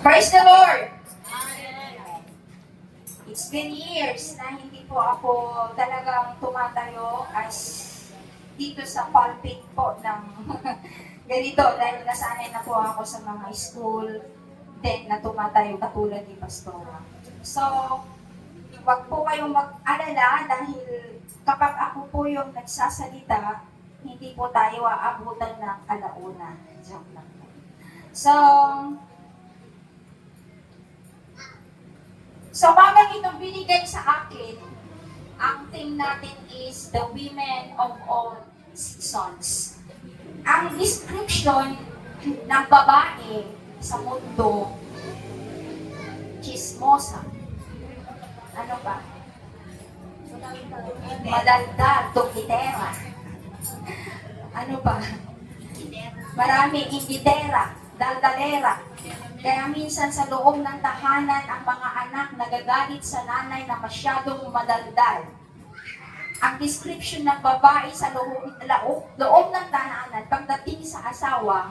Praise the Lord! It's been years na hindi po ako talagang tumatayo as dito sa pulpit po ng ganito dahil nasanay na po ako sa mga school then na tumatayo katulad ni Pastora. So, wag po kayong mag-alala dahil kapag ako po yung nagsasalita, hindi po tayo aabutan ng alauna. Joke lang. So, habang itong binigay sa akin, ang theme natin is the women of all seasons. Ang description ng babae sa mundo, chismosa. Ano ba? Madaldal, tukitera. Ano ba? Marami, ingitera, daldalera. Kaya minsan sa loob ng tahanan, ang mga anak nagagalit sa nanay na masyadong madaldal. Ang description ng babae sa loob ng tahanan, pagdating sa asawa,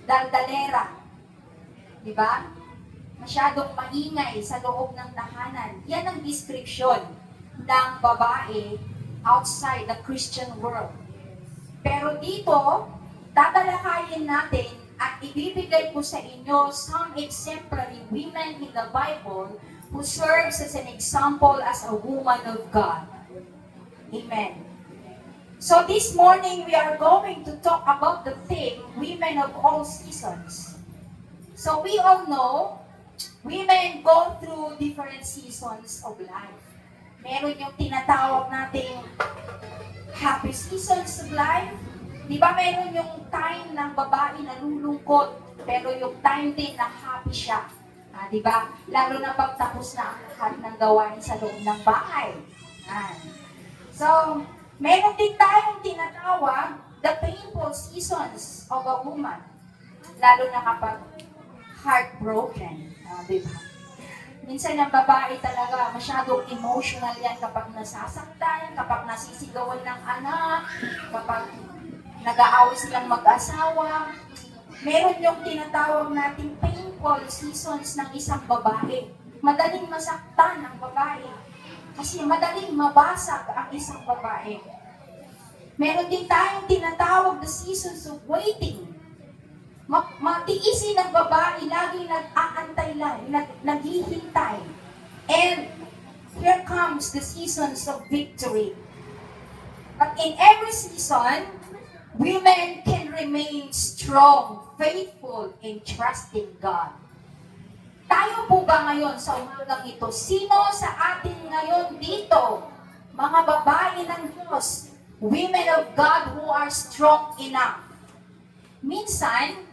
daldalera. Diba? Masyadong maingay sa loob ng tahanan. Yan ang description ng babae outside the Christian world. Pero dito, tatalakayin natin at ibibigay ko sa inyo some exemplary women in the Bible who serves as an example as a woman of God. Amen. So this morning we are going to talk about the theme, women of all seasons. So we all know, women go through different seasons of life. Meron yung tinatawag nating happy seasons of life. Di ba meron yung time ng babae na lulungkot, pero yung time din na happy siya. Di ba? Lalo na pagtapos na ang lahat ng gawain sa loob ng bahay. So, meron din tayong tinatawag the painful seasons of a woman. Lalo na kapag heartbroken. Di ba? Minsan ang babae talaga masyadong emotional yan kapag nasasaktan, kapag nasisigawan ng anak, kapag nag-aaway silang mag-asawa. Meron yung tinatawag nating painful seasons ng isang babae. Madaling masaktan ang babae. Kasi madaling mabasag ang isang babae. Meron din tayong tinatawag the seasons of waiting. Matiisin ang babae, laging nag-aantay lang, naghihintay. And here comes the seasons of victory. But in every season, women can remain strong, faithful, and trusting God. Tayo po ba ngayon sa umagang ito? Sino sa atin ngayon dito? Mga babae ng Diyos, women of God who are strong enough. Minsan,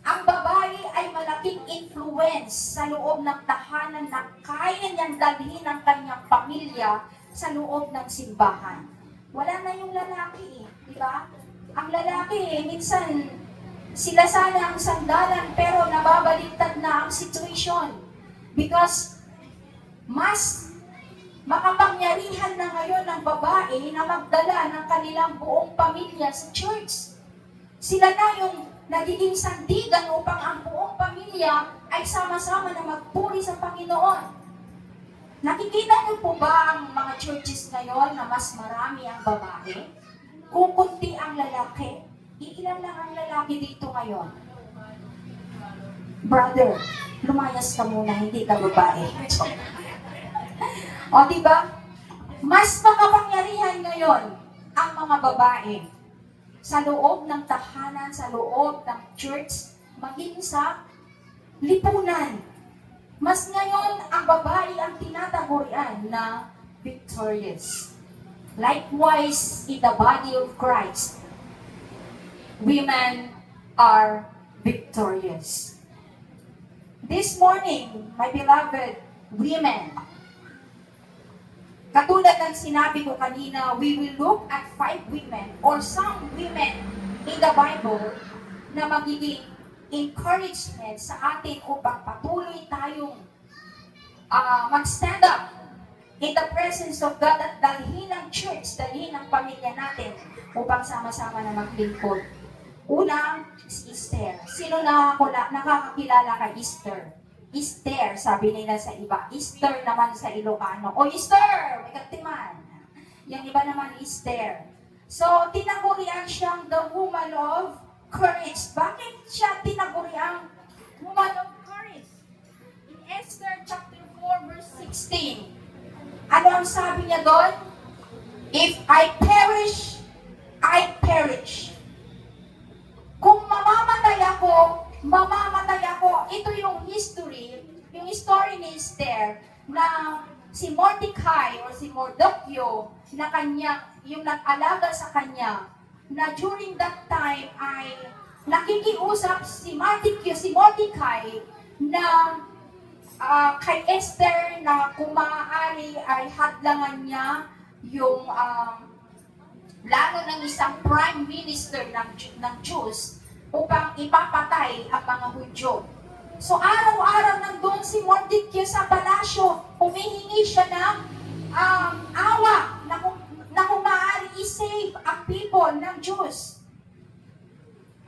ang babae ay malaking influence sa loob ng tahanan na kaya niyang dalhin ang kanyang pamilya sa loob ng simbahan. Wala na yung lalaki, di ba? Ang lalaki, minsan, sila sana ang sandalan, pero nababaliktad na ang situation. Because, mas makapangyarihan na ngayon ng babae na magdala ng kanilang buong pamilya sa church. Sila na yung nagiging sandigan upang ang buong pamilya ay sama-sama na magpuri sa Panginoon. Nakikita niyo po ba ang mga churches ngayon na mas marami ang babae? Kung kunti ang lalaki, iilan lang ang lalaki dito ngayon. Brother, lumayas ka muna, hindi ka babae. O, diba? Mas makapangyarihan ngayon ang mga babae sa loob ng tahanan, sa loob ng church, maging sa lipunan. Mas ngayon, ang babae ang tinatagurian na victorious. Likewise, in the body of Christ, women are victorious. This morning, my beloved women, katulad ng sinabi ko kanina, we will look at 5 women or some women in the Bible na magiging encouragement sa atin upang patuloy tayong mag-stand up in the presence of God at dalhin ng church, dalhin ng pamilya natin upang sama-sama na maglingkod. Una, Si Esther. Sino nakakakilala kay Esther? Esther, sabi nila sa iba. Esther naman sa Ilocano. O Esther! May katiman. Yung iba naman Esther. So, tinagurian siyang the woman of courage. Bakit siya tinaguriang woman of courage? In Esther chapter 4 verse 16. Ano ang sabi niya doon? If I perish, I perish. Kung mamamatay ako, mamamatay ako. Ito yung story ni Esther na si Mordecai or si Mordecai na kanya, yung nag-alaga sa kanya, na during that time ay nakikiusap si Mordecai na kay Esther na kung maaari ay hadlangan niya yung lalo ng isang prime minister ng Jews upang ipapatay ang mga Hudyo. So araw-araw nandun si Mordecai sa palasyo, humihingi siya ng awa na kung maaari i-save ang people ng Jews.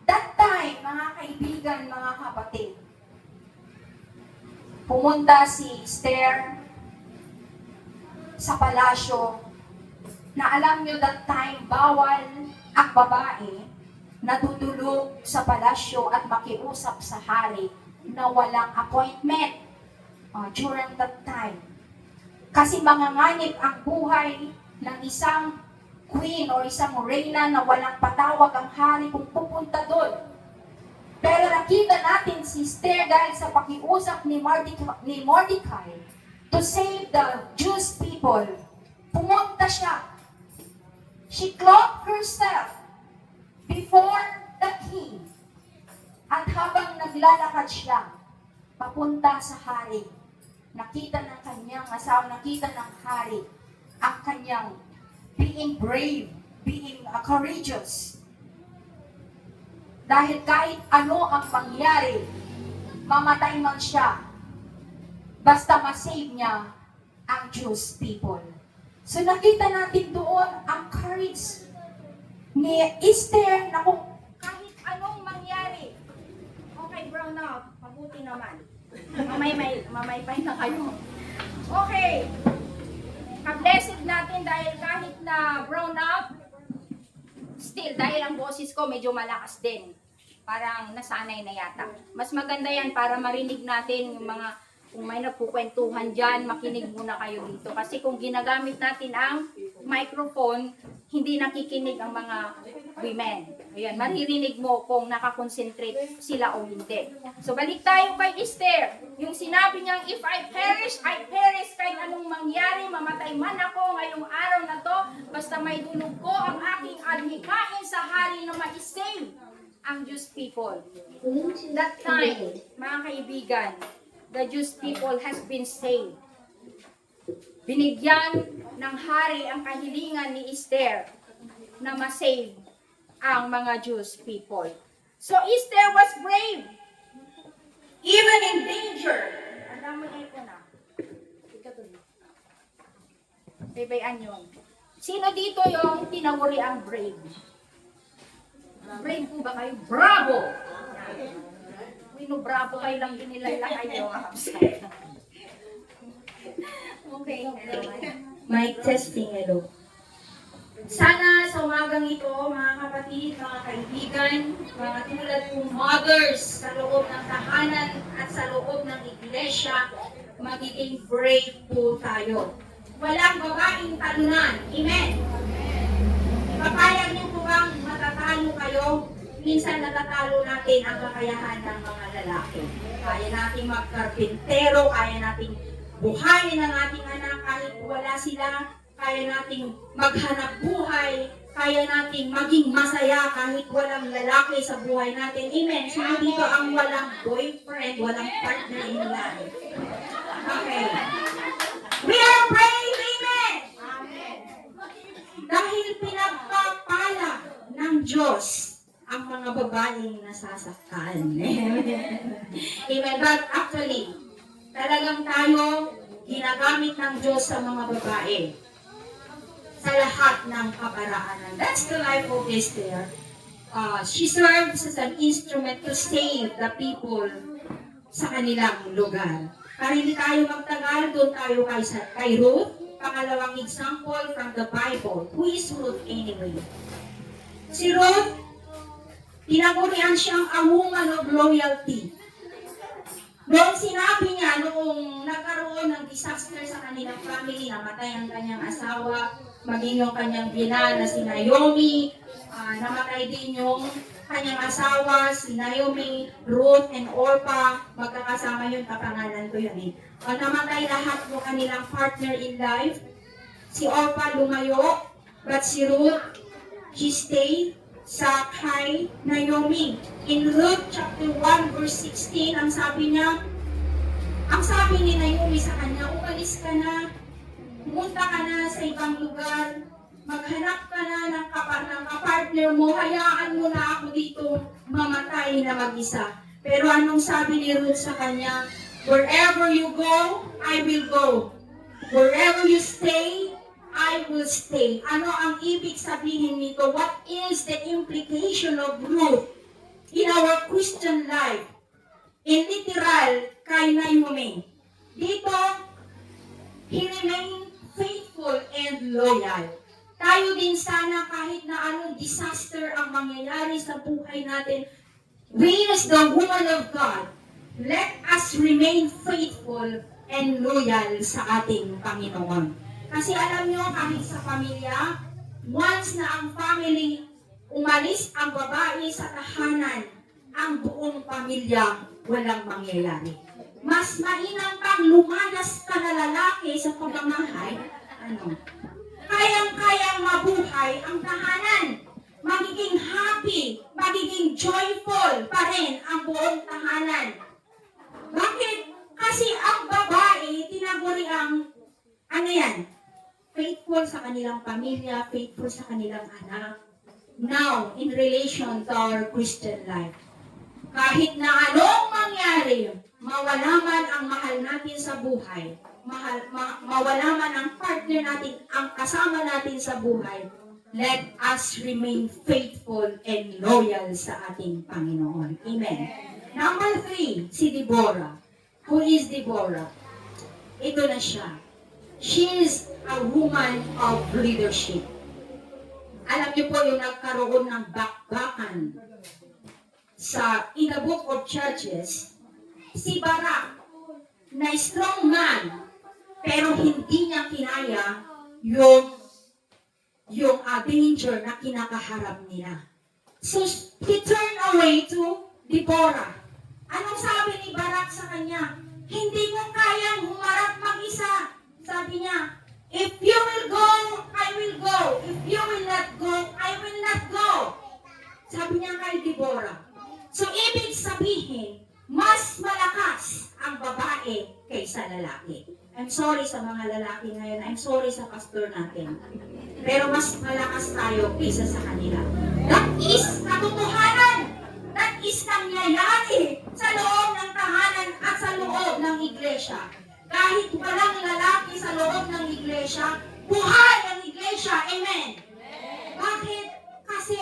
That time, mga kaibigan, mga kapatid, pumunta si Esther sa palasyo na alam nyo that time, bawal ang babae na tutulog sa palasyo at makiusap sa hari na walang appointment during that time. Kasi manganganib ang buhay ng isang queen o isang reyna na walang patawag ang hari kung pupunta doon. Pero nakita natin si Esther dahil sa pakiusap ni Mordecai to save the Jewish people. Pumunta siya. She clothed herself before the king. At habang naglalakad siya, papunta sa hari, nakita ng kanyang asawa, nakita ng hari, ang kanyang being brave, being courageous. Dahil kahit ano ang mangyari, mamatay man siya, basta masave niya ang Jewish people. So nakita natin doon ang courage ni Esther na kung kahit anong mangyari, okay, brown out, mabuti naman. Mamaypay na kayo. Okay. Ka-blessed natin dahil kahit na brown out, still, dahil ang boses ko medyo malakas din. Parang nasanay na yata. Mas maganda yan para marinig natin yung mga, kung may nagkukwentuhan dyan, makinig muna kayo dito. Kasi kung ginagamit natin ang microphone, hindi nakikinig ang mga women. Ayan, maririnig mo kung nakakonsentrate sila o hindi. So, balik tayo kay Esther. Yung sinabi niyang, if I perish, kahit anong mangyari, mamatay man ako ngayong araw na to, basta may dulog ko ang aking adhikain sa hari na ma-save ang Jewish people. That time, mga kaibigan, the Jewish people has been saved. Binigyan ng hari ang kahilingan ni Esther na ma-save ang mga Jewish people. So Esther was brave. Even in danger. Alam mo ko na. Baybayan yun. Sino dito yung tinawari ang brave? Brave po ba kayo? Bravo! Wino, bravo kayo lang dinilala kayo. Okay, hello. Mic testing, hello. Sana sa umagang ito, mga kapatid, mga kaibigan, mga tulad kong mothers sa loob ng tahanan at sa loob ng iglesia, magiging brave po tayo. Walang babaeng talunan. Amen? Ipapayag niyo po bang matatalo kayo? Minsan natatalo natin ang kakayahan ng mga lalaki. Kaya nating magkarpintero, kaya nating buhayin ang ating anak kahit wala sila, kaya nating maghanap buhay, kaya nating maging masaya kahit walang lalaki sa buhay natin. Amen. Sino dito ang walang boyfriend, walang partner in life? Okay. We are brave, amen. Dahil pinagpapala ng Diyos ang mga babaeng nasasaktan. Amen. But actually, talagang tayo ginagamit ng Diyos sa mga babae sa lahat ng kaparaanan. That's the life of Esther. she serves as an instrument to save the people sa kanilang lugar. Para hindi tayo magtagal, doon tayo kay Ruth. Pangalawang example from the Bible. Who is Ruth anyway? Si Ruth, tinagurian siyang a woman of loyalty. Noong sinabi niya, noong nagkaroon ng disaster sa kanilang family, namatay ang kanyang asawa, maging yung kanyang bina na si Naomi, namatay din yung kanyang asawa, si Naomi, Ruth, and Orpah, magkakasama yun, kapangalan ko yun eh. Namatay lahat ng kanilang partner in life. Si Orpah lumayo, but si Ruth, she stayed sa kay Naomi. In Ruth chapter 1 verse 16, ang sabi ni Naomi sa kanya, umalis ka na, pumunta ka na sa ibang lugar, maghanap ka na ng kapartner mo, hayaan mo na ako dito mamatay na mag-isa. Pero anong sabi ni Ruth sa kanya? Wherever you go, I will go. Wherever you stay, I will stay. Ano ang ibig sabihin nito? What is the implication of Ruth in our Christian life? In literal, kay Naomi. Dito, he remained faithful and loyal. Tayo din sana kahit na anong disaster ang mangyayari sa buhay natin, we as the woman of God, let us remain faithful and loyal sa ating Panginoon. Kasi alam nyo, kahit sa pamilya, once na ang family umalis ang babae sa tahanan, ang buong pamilya walang mangyayari. Mas mainam kang lumayas ka na lalaki sa pamamahay, kayang-kayang mabuhay ang tahanan. Magiging happy, magiging joyful pa rin ang buong tahanan. Bakit? Kasi ang babae, tinaguri ang, faithful sa kanilang pamilya, faithful sa kanilang anak. Now, in relation to our Christian life, kahit na anong mangyari, mawala man ang mahal natin sa buhay, mawala man ang partner natin, ang kasama natin sa buhay, let us remain faithful and loyal sa ating Panginoon. Amen. Number 3, si Deborah. Who is Deborah? Ito na siya. She is a woman of leadership. Alam niyo po yung nagkaroon ng bakbakan in the book of Judges, si Barak, na strong man, pero hindi niya kinaya yung danger na kinakaharap nila. So, he turned away to Deborah. Anong sabi ni Barak sa kanya? Hindi mo kayang humarap mag-isa. Sabi niya, if you will go, I will go. If you will not go, I will not go. Sabi niya kay Deborah. So, ibig sabihin, mas malakas ang babae kaysa lalaki. I'm sorry sa mga lalaki ngayon. I'm sorry sa pastor natin. Pero mas malakas tayo kaysa sa kanila. That is katotohanan. That is nangyayari sa loob ng tahanan at sa loob ng iglesia. Kahit walang lalaki sa loob ng iglesia, buhay ang iglesia. Amen. Bakit? Kasi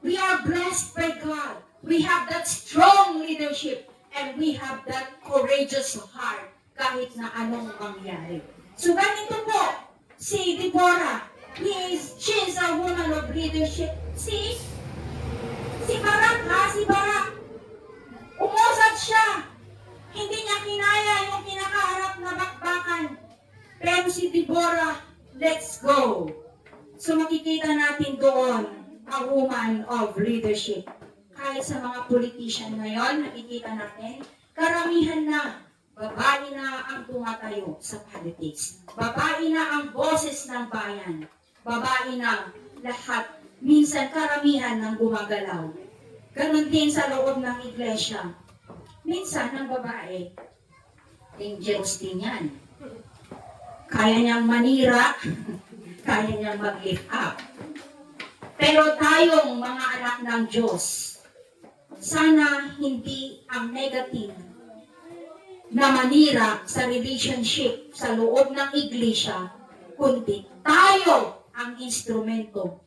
we are blessed by God. We have that strong leadership and we have that courageous heart kahit na anong mangyari. So ganito po, si Deborah, she is a woman of leadership. Si Barak, umusad siya. Hindi niya kinaya yung kinakaharap na bakbakan. Pero si Deborah, let's go. So makikita natin doon, a woman of leadership. Kahit sa mga politician ngayon, nakikita natin, karamihan na, babae na ang tumatayo sa politics. Babae na ang boses ng bayan. Babae na lahat. Minsan karamihan ng gumagalaw. Ganon din sa loob ng iglesia. Minsan ang babae, dangerous din yan. Kaya niyang manira, kaya niyang mag-lift up. Pero tayong mga anak ng Diyos, sana hindi ang negative na manira sa relationship sa loob ng iglesia, kundi tayo ang instrumento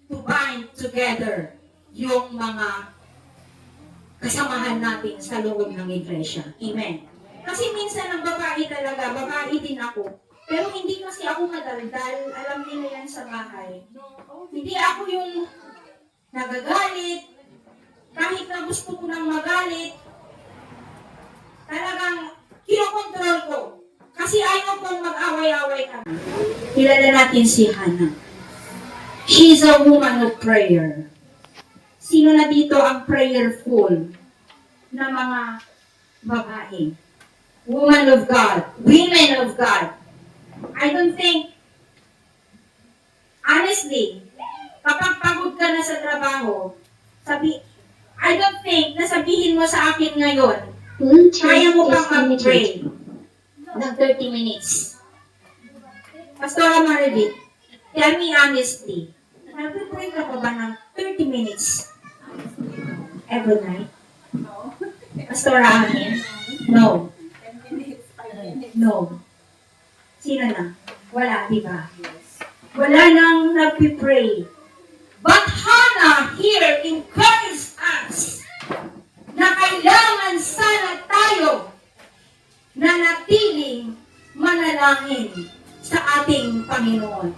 to bind together yung mga kasamahan natin sa loob ng iglesia. Amen. Kasi minsan ang babae talaga, babae din ako. Pero hindi kasi ako madaldal, alam nila yan sa bahay. Hindi ako yung nagagalit, kahit na gusto ko nang magalit, talagang kinokontrol ko. Kasi ayaw kong mag-away-away kami. Kilala natin si Hannah. She's a woman of prayer. Sino na dito ang prayerful na mga babae? Woman of God, women of God. I don't think, honestly, kapag pagod ka na sa trabaho, I don't think na sabihin mo sa akin ngayon, kaya mo pang mag-pray ng 30 minutes. Pastora Marilit, tell me honestly, nag-pray ka pa ba ng 30 minutes every night? Pastora Amin? No. No. Sino na? Wala, di ba? Wala nang nagpipray. But Hannah here encouraged us na kailangan sana tayo na natiling manalangin sa ating Panginoon.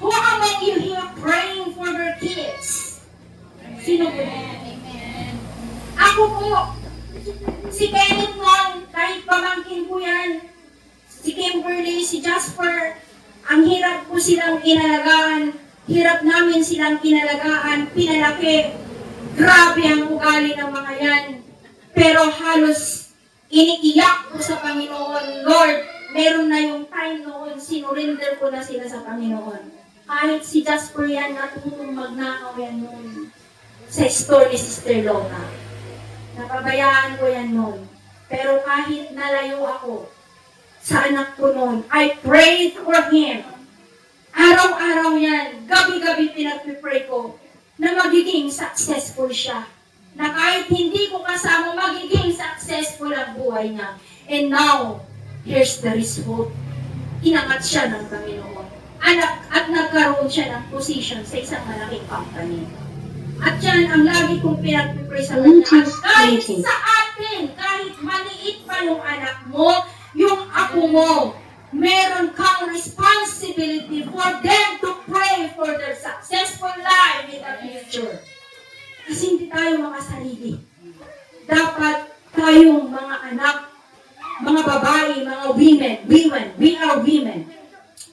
Who among you here praying for their kids? Sino po? Ako po. Si Kenneth noon, kahit pamangkin ko yan, si Kimberly, si Jasper, ang hirap ko silang inalagaan, hirap namin silang inalagaan, pinalaki. Grabe ang ugali ng mga yan. Pero halos iniiyak ko sa Panginoon, Lord, meron na yung time noon, sinurinder ko na sila sa Panginoon. Kahit si Jasper yan, natutong magnakaw yan noon sa store ni Sister Lona. Napabayaan ko yan noon. Pero kahit nalayo ako sa anak ko noon, I prayed for him. Araw-araw yan, gabi-gabi pinag-pray ko na magiging successful siya. Na kahit hindi ko kasama, magiging successful ang buhay niya. And now, here's the result. Inangat siya ng Panginoon. At nagkaroon siya ng position sa isang malaking company. At yan ang lagi kong pinag-pray sa kanya. At kahit sa atin, kahit maliit pa yung anak mo, yung apo mo, meron kang responsibility for them to pray for their successful life in the future. Kasi hindi tayo mga sarili. Dapat tayong mga anak, mga babae, mga women, we are women.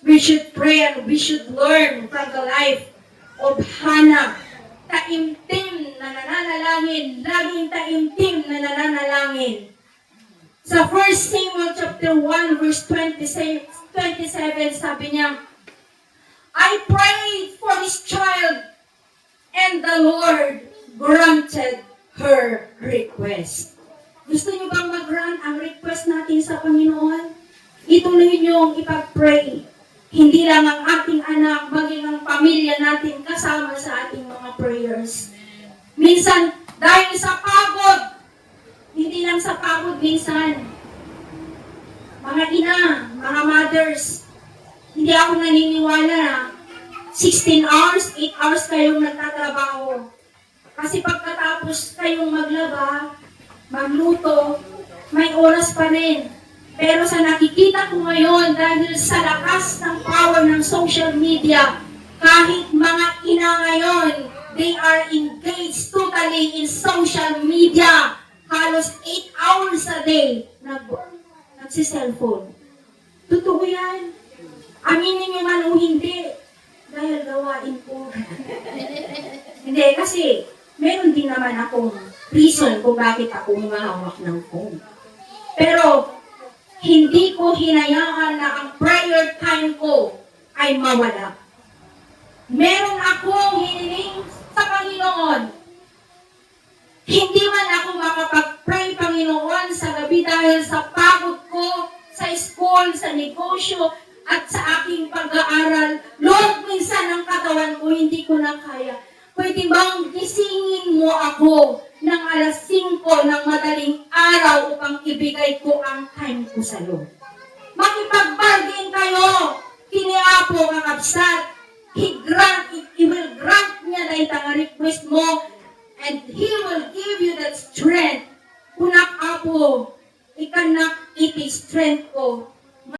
We should pray and we should learn from the life of Hannah. Taimtim na nananalangin, laging taimtim na nananalangin. Sa 1 Samuel chapter 1 verse 27, sabi niya, I prayed for this child and the Lord granted her request. Gusto niyo bang mag-grant ang request natin sa Panginoon? Ituloy niyo ang ipag-pray. Hindi lang ang ating anak, maging ang pamilya natin kasama sa ating mga prayers. Minsan, dahil sa pagod, hindi lang sa pagod minsan. Mga ina, mga mothers, hindi ako naniniwala na 16 hours, 8 hours kayong nagtatrabaho. Kasi pagkatapos kayong maglaba, magluto, may oras pa rin. Pero sa nakikita ko ngayon, dahil sa lakas ng power ng social media, kahit mga ina ngayon, they are engaged totally in social media. Halos 8 hours a day nagsi-cellphone. Totoo yan. Aminin niyo man o hindi, dahil gawain ko. Hindi, kasi meron din naman akong reason kung bakit ako humahawak ng phone. Pero, hindi ko hinayaan na ang prayer time ko ay mawala. Meron akong hiniling sa Panginoon. Hindi man ako makapag-pray, Panginoon, sa gabi dahil sa pagod ko, sa school, sa negosyo, at sa aking pag-aaral. Lord, minsan ang katawan ko, hindi ko na kaya. Pwede bang gisingin mo ako ng alas 5 ng madaling araw upang ibigay ko ang time ko sa Lord? Makipag-bargain kayo, kiniapo ang absat, He will grant niya dahil ang request mo, gwapo, ikanak iti strength ko,